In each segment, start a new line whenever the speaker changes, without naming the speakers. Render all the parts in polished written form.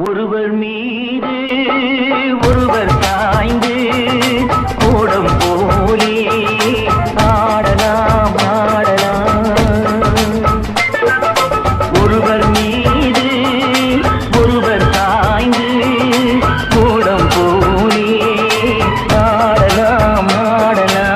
ஒருவர் மீது ஒருவர் சாய்ந்து கூடம் போலே ஆடலாம் ஆடலாம். ஒருவர் மீது ஒருவர் சாய்ந்து கூடம் போலே ஆடலாம் ஆடலாம்.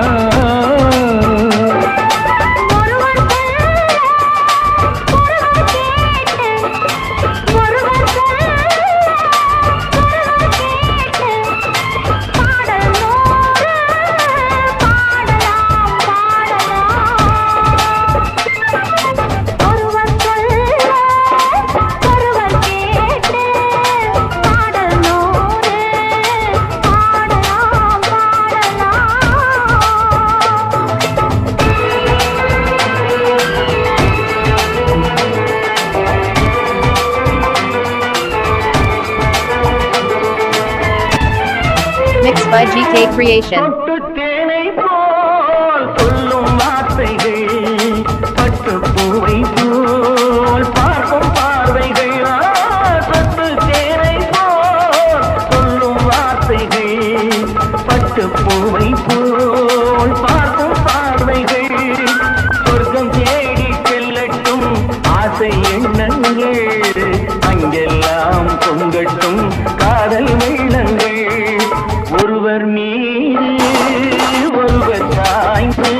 Mixed by GK Creation.
தேனை போல் சொல்லும் வார்த்தைகள், பட்டு பூவை போல் பார்க்கும் பார்வைகள். பட்டு தேனை போல் சொல்லும் வார்த்தைகள், பட்டு பூவை போல் பார்க்கும் பார்வைகள். சொர்க்கம் தேடி செல்லட்டும் ஆசை எண்ணங்கள், அங்கெல்லாம் பொங்கட்டும் காதல் வெள்ளங்கள். ஒருவர் மீது ஒருவர் சாய்ந்து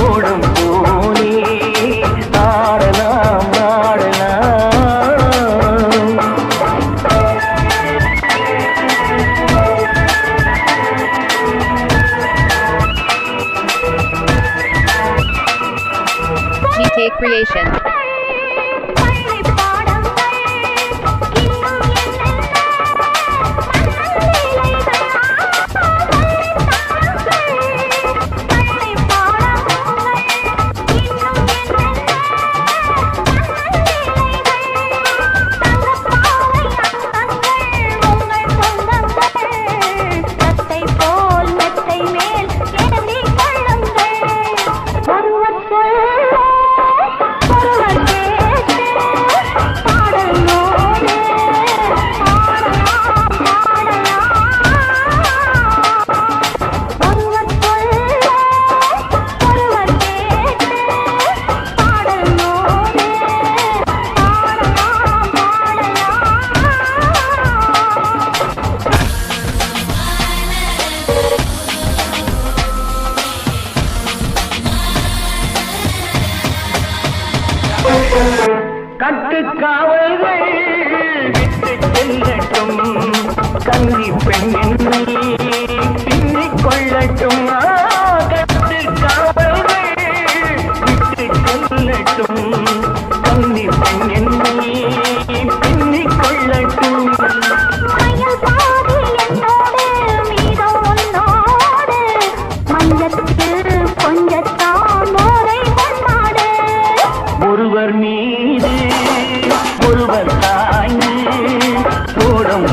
ஓடும் போலே ஆடலாம் ஆடலாம்.
GK Creation. கட்டுக்காவல்கள் விட்டு செல்லட்டும், கன்னி பெண்ணின் பின்னிக் கொள்ளட்டும். கட்டுக்காவல்கள் விட்டு செல்லட்டும், கன்னி பெண்ணின் பின்னிக் கொள்ளட்டும். ஒருவர் மீது ஒருவர் சாய்ந்து ஓடும்